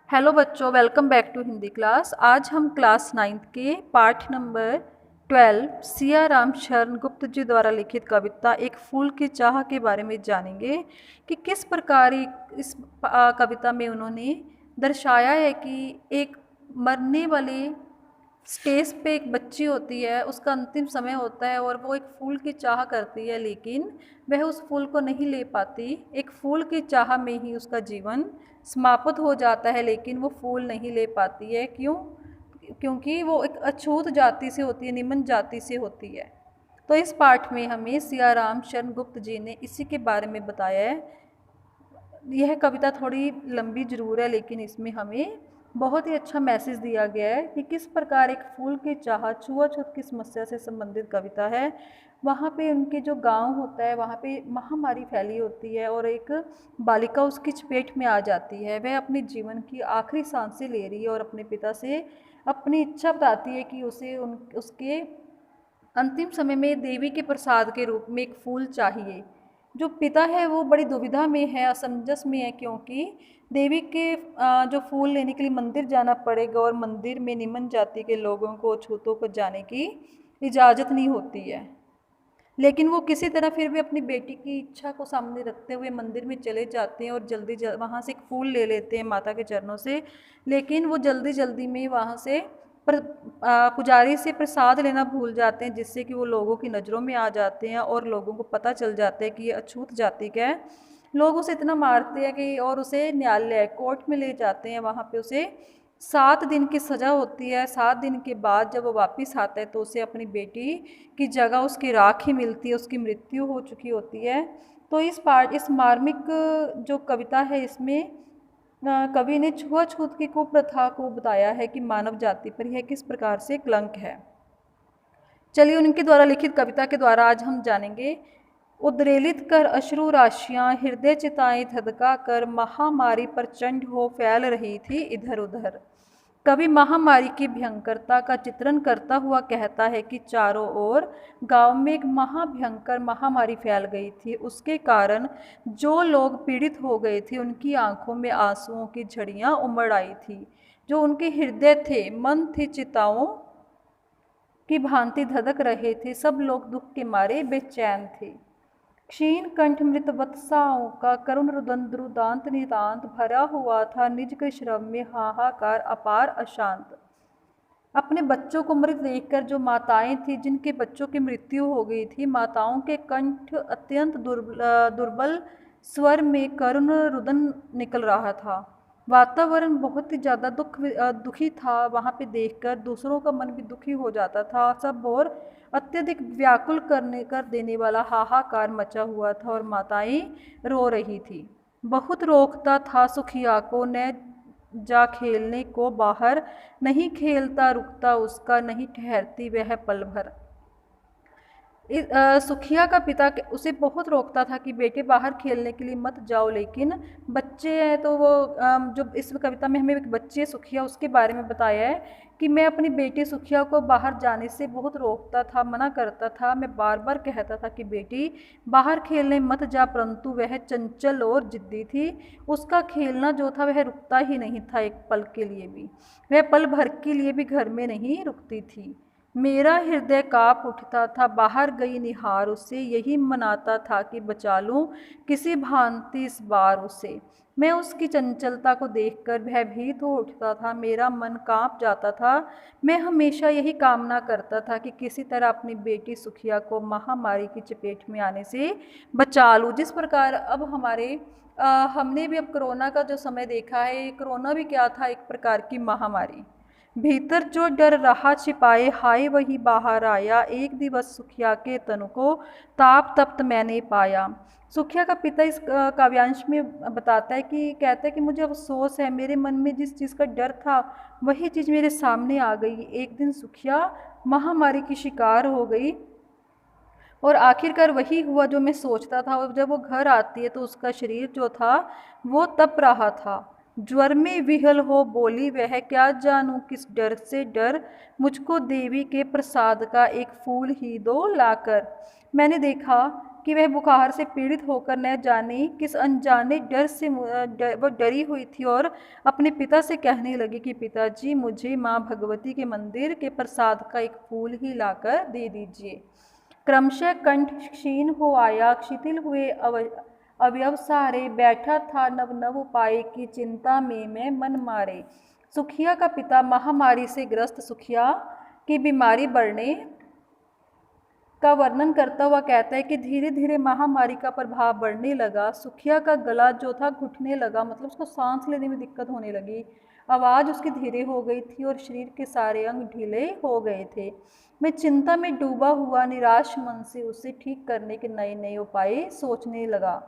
Hello बच्चों, welcome back to Hindi class. आज हम क्लास 9th के पाठ नंबर 12 सिया राम शरण गुप्त जी द्वारा लिखित कविता एक फूल की चाह के बारे में जानेंगे कि किस प्रकार इस कविता में उन्होंने दर्शाया है कि एक मरने वाले स्टेज पे एक बच्ची होती है, उसका अंतिम समय होता है और वो एक फूल की चाह करती है, लेकिन वह उस फूल को नहीं ले पाती। एक फूल की चाह में ही उसका जीवन समाप्त हो जाता है, लेकिन वो फूल नहीं ले पाती है। क्यों? क्योंकि वो एक अछूत जाति से होती है, निम्न जाति से होती है। तो इस पाठ में हमें सियाराम शरण गुप्त जी ने इसी के बारे में बताया है। यह कविता थोड़ी लंबी जरूर है, लेकिन इसमें हमें बहुत ही अच्छा मैसेज दिया गया है कि किस प्रकार एक फूल की चाह छुआछूत की समस्या से संबंधित कविता है। वहाँ पे उनके जो गांव होता है, वहाँ पे महामारी फैली होती है और एक बालिका उसकी चपेट में आ जाती है। वह अपने जीवन की आखिरी सांसें ले रही है और अपने पिता से अपनी इच्छा बताती है कि उसे उसके अंतिम समय में देवी के प्रसाद के रूप में एक फूल चाहिए। जो पिता है वो बड़ी दुविधा में है, असमंजस में है, क्योंकि देवी के जो फूल लेने के लिए मंदिर जाना पड़ेगा और मंदिर में निम्न जाति के लोगों को, छूतों को जाने की इजाज़त नहीं होती है। लेकिन वो किसी तरह फिर भी अपनी बेटी की इच्छा को सामने रखते हुए मंदिर में चले जाते हैं और जल्दी वहाँ से एक फूल ले लेते हैं माता के चरणों से। लेकिन वो जल्दी जल्दी में वहाँ से पुजारी से प्रसाद लेना भूल जाते हैं, जिससे कि वो लोगों की नज़रों में आ जाते हैं और लोगों को पता चल जाता है कि ये अछूत जाति का है। लोग उसे इतना मारते हैं कि और उसे न्यायालय कोर्ट में ले जाते हैं। वहाँ पे उसे 7 दिन की सज़ा होती है। 7 दिन के बाद जब वो वापस आता है तो उसे अपनी बेटी की जगह उसकी राख ही मिलती है, उसकी मृत्यु हो चुकी होती है। तो इस मार्मिक जो कविता है, इसमें कवि ने छुआछूत की कुप्रथा को बताया है कि मानव जाति पर यह किस प्रकार से कलंक है। चलिए उनके द्वारा लिखित कविता के द्वारा आज हम जानेंगे। उद्रेलित कर अश्रु राशियां, हृदय चिताएं धधका कर, महामारी प्रचंड हो फैल रही थी इधर उधर। कवि महामारी की भयंकरता का चित्रण करता हुआ कहता है कि चारों ओर गांव में एक महाभयंकर महामारी फैल गई थी। उसके कारण जो लोग पीड़ित हो गए थे, उनकी आंखों में आंसुओं की झड़ियां उमड़ आई थी। जो उनके हृदय थे, मन थे, चिताओं की भांति धधक रहे थे। सब लोग दुख के मारे बेचैन थे। क्षीण कंठ मृत वत्साओं का करुण रुदन रुदांत नितांत भरा हुआ था। निज के श्रम में हाहाकार अपार अशांत। अपने बच्चों को मृत देखकर जो माताएं थी, जिनके बच्चों की मृत्यु हो गई थी, माताओं के कंठ अत्यंत दुर्बल स्वर में करुण रुदन निकल रहा था। वातावरण बहुत ही ज़्यादा दुखी था। वहाँ पे देखकर दूसरों का मन भी दुखी हो जाता था। सब और अत्यधिक व्याकुल कर देने वाला हाहाकार मचा हुआ था और माताएं रो रही थी। बहुत रोकता था सुखिया को, न जा खेलने को बाहर, नहीं खेलता रुकता उसका, नहीं ठहरती वह पल भर। सुखिया का पिता उसे बहुत रोकता था कि बेटे बाहर खेलने के लिए मत जाओ, लेकिन बच्चे हैं तो वो जो इस कविता में हमें एक बच्चे सुखिया उसके बारे में बताया है कि मैं अपनी बेटी सुखिया को बाहर जाने से बहुत रोकता था, मना करता था। मैं बार बार कहता था कि बेटी बाहर खेलने मत जा, परंतु वह चंचल और जिद्दी थी। उसका खेलना जो था वह रुकता ही नहीं था एक पल के लिए भी। वह पल भर के लिए भी घर में नहीं रुकती थी। मेरा हृदय काँप उठता था, बाहर गई निहार उसे, यही मनाता था कि बचा लूं किसी भांति इस बार उसे। मैं उसकी चंचलता को देखकर भयभीत हो उठता था, मेरा मन काँप जाता था। मैं हमेशा यही कामना करता था कि किसी तरह अपनी बेटी सुखिया को महामारी की चपेट में आने से बचा लूँ। जिस प्रकार अब हमने भी अब कोरोना का जो समय देखा है, कोरोना भी क्या था, एक प्रकार की महामारी। भीतर जो डर रहा छिपाए, हाय वही बाहर आया। एक दिवस सुखिया के तनु को ताप तप्त मैंने पाया। सुखिया का पिता इस काव्यांश में बताता है कि कहता है कि मुझे अफसोस है, मेरे मन में जिस चीज़ का डर था वही चीज़ मेरे सामने आ गई। एक दिन सुखिया महामारी की शिकार हो गई और आखिरकार वही हुआ जो मैं सोचता था। और जब वो घर आती है तो उसका शरीर जो था वो तप रहा था। ज्वर में विहल हो बोली वह, क्या जानूं किस डर से डर, मुझको देवी के प्रसाद का एक फूल ही दो लाकर। मैंने देखा कि वह बुखार से पीड़ित होकर न जाने किस अनजाने डर से वो डरी हुई थी और अपने पिता से कहने लगी कि पिताजी, मुझे माँ भगवती के मंदिर के प्रसाद का एक फूल ही लाकर दे दीजिए। क्रमशः कंठ क्षीण हो आया, शिथिल हुए अवयव सारे, बैठा था नव नव उपाय की चिंता में मैं मन मारे। सुखिया का पिता महामारी से ग्रस्त सुखिया की बीमारी बढ़ने का वर्णन करता हुआ कहता है कि धीरे धीरे महामारी का प्रभाव बढ़ने लगा। सुखिया का गला जो था घुटने लगा, मतलब उसको सांस लेने में दिक्कत होने लगी। आवाज़ उसकी धीरे हो गई थी और शरीर के सारे अंग ढीले हो गए थे। मैं चिंता में डूबा हुआ निराश मन से उसे ठीक करने के नए नए उपाय सोचने लगा।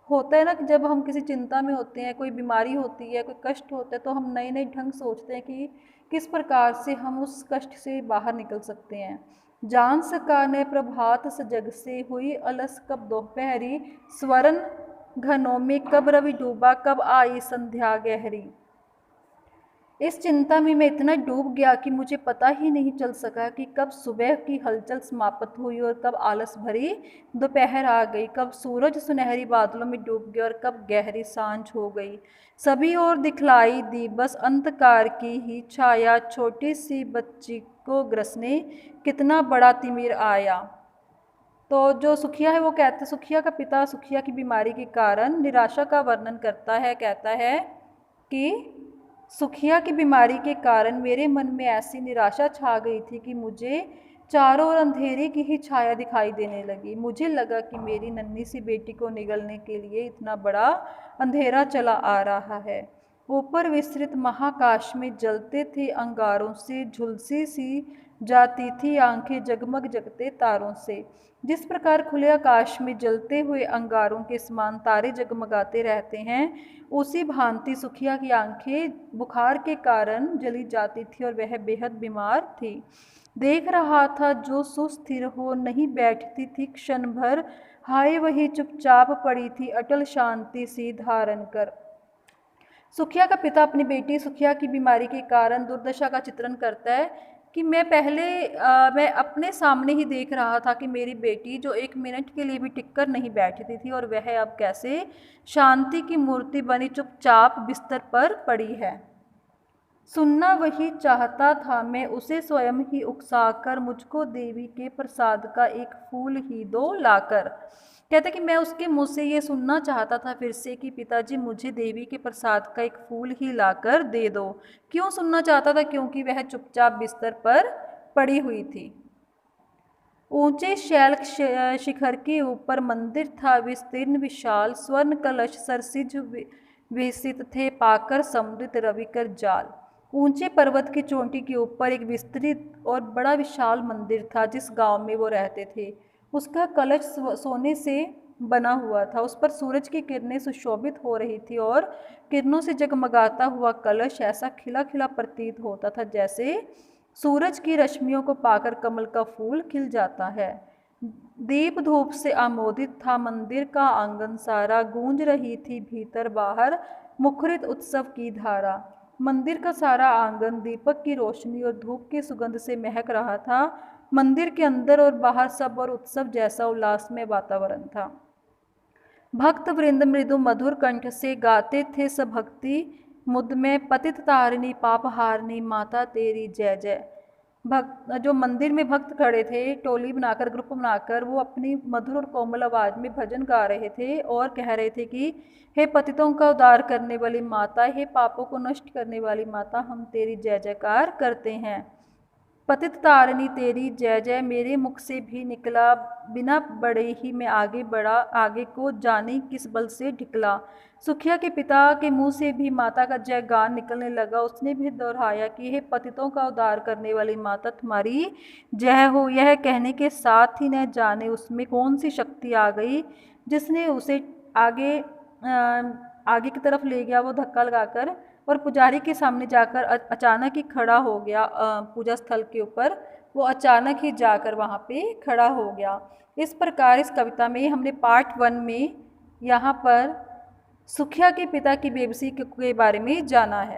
होता है ना कि जब हम किसी चिंता में होते हैं, कोई बीमारी होती है, कोई कष्ट होता है, तो हम नए नए ढंग सोचते हैं कि किस प्रकार से हम उस कष्ट से बाहर निकल सकते हैं। जान सका ने प्रभात सजग से, हुई अलस कब दोपहरी, स्वर्ण घनों में कब रवि डूबा, कब आई संध्या गहरी। इस चिंता में मैं इतना डूब गया कि मुझे पता ही नहीं चल सका कि कब सुबह की हलचल समाप्त हुई और कब आलस भरी दोपहर आ गई, कब सूरज सुनहरी बादलों में डूब गया और कब गहरी सांझ हो गई। सभी ओर दिखलाई दी बस अंधकार की ही छाया, छोटी सी बच्ची को ग्रसने कितना बड़ा तिमिर आया। तो जो सुखिया है वो कहते, सुखिया का पिता सुखिया की बीमारी के कारण निराशा का वर्णन करता है। कहता है कि सुखिया की बीमारी के कारण मेरे मन में ऐसी निराशा छा गई थी कि मुझे चारों ओर अंधेरे की ही छाया दिखाई देने लगी। मुझे लगा कि मेरी नन्ही सी बेटी को निगलने के लिए इतना बड़ा अंधेरा चला आ रहा है। ऊपर विस्तृत महाकाश में जलते थे अंगारों से, झुलसी सी जाती थी आंखें जगमग जगते तारों से। जिस प्रकार खुले आकाश में जलते हुए अंगारों के समान तारे जगमगाते रहते हैं, उसी भांति सुखिया की आंखें बुखार के कारण जली जाती थी और वह बेहद बीमार थी। देख रहा था जो सुस्थिर हो नहीं बैठती थी क्षण भर, हाय वही चुपचाप पड़ी थी अटल शांति सी धारण कर। सुखिया का पिता अपनी बेटी सुखिया की बीमारी के कारण दुर्दशा का चित्रण करता है कि मैं अपने सामने ही देख रहा था कि मेरी बेटी जो एक मिनट के लिए भी टिककर नहीं बैठती थी और वह अब कैसे शांति की मूर्ति बनी चुपचाप बिस्तर पर पड़ी है। सुनना वही चाहता था मैं उसे स्वयं ही उकसाकर, मुझको देवी के प्रसाद का एक फूल ही दो लाकर। कहते कि मैं उसके मुँह से ये सुनना चाहता था फिर से कि पिताजी, मुझे देवी के प्रसाद का एक फूल ही लाकर दे दो। क्यों सुनना चाहता था? क्योंकि वह चुपचाप बिस्तर पर पड़ी हुई थी। ऊंचे शैल शिखर के ऊपर मंदिर था विस्तीर्ण विशाल, स्वर्ण कलश सरसिज विसित थे पाकर समृद्ध रविकर जाल। ऊंचे पर्वत की चोटी के ऊपर एक विस्तृत और बड़ा विशाल मंदिर था जिस गांव में वो रहते थे। उसका कलश सोने से बना हुआ था, उस पर सूरज की किरणें सुशोभित हो रही थी और किरणों से जगमगाता हुआ कलश ऐसा खिला खिला प्रतीत होता था जैसे सूरज की रश्मियों को पाकर कमल का फूल खिल जाता है। दीप धूप से आमोदित था मंदिर का आंगन सारा, गूंज रही थी भीतर बाहर मुखरित उत्सव की धारा। मंदिर का सारा आंगन दीपक की रोशनी और धूप की सुगंध से महक रहा था। मंदिर के अंदर और बाहर सब और उत्सव जैसा उल्लासमय वातावरण था। भक्त वृंद मृदु मधुर कंठ से गाते थे सब भक्ति मुद में, पतित तारिणी पाप हारिणी माता तेरी जय जय। भक्त जो मंदिर में भक्त खड़े थे टोली बनाकर, ग्रुप बनाकर, वो अपनी मधुर और कोमल आवाज में भजन गा रहे थे और कह रहे थे कि हे पतितों का उद्धार करने वाली माता, हे पापों को नष्ट करने वाली माता, हम तेरी जय जयकार करते हैं। पतित तारिणी तेरी जय जय मेरे मुख से भी निकला, बिना बड़े ही मैं आगे बढ़ा, आगे को जाने किस बल से ढिकला। सुखिया के पिता के मुंह से भी माता का जय गान निकलने लगा। उसने भी दोहराया कि हे पतितों का उद्धार करने वाली माता, तुम्हारी जय हो। यह कहने के साथ ही न जाने उसमें कौन सी शक्ति आ गई जिसने उसे आगे की तरफ ले गया। वो धक्का लगाकर और पुजारी के सामने जाकर अचानक ही खड़ा हो गया। पूजा स्थल के ऊपर वो अचानक ही जाकर वहाँ पे खड़ा हो गया। इस प्रकार इस कविता में हमने पार्ट 1 में यहाँ पर सुखिया के पिता की बेबसी के बारे में जाना है।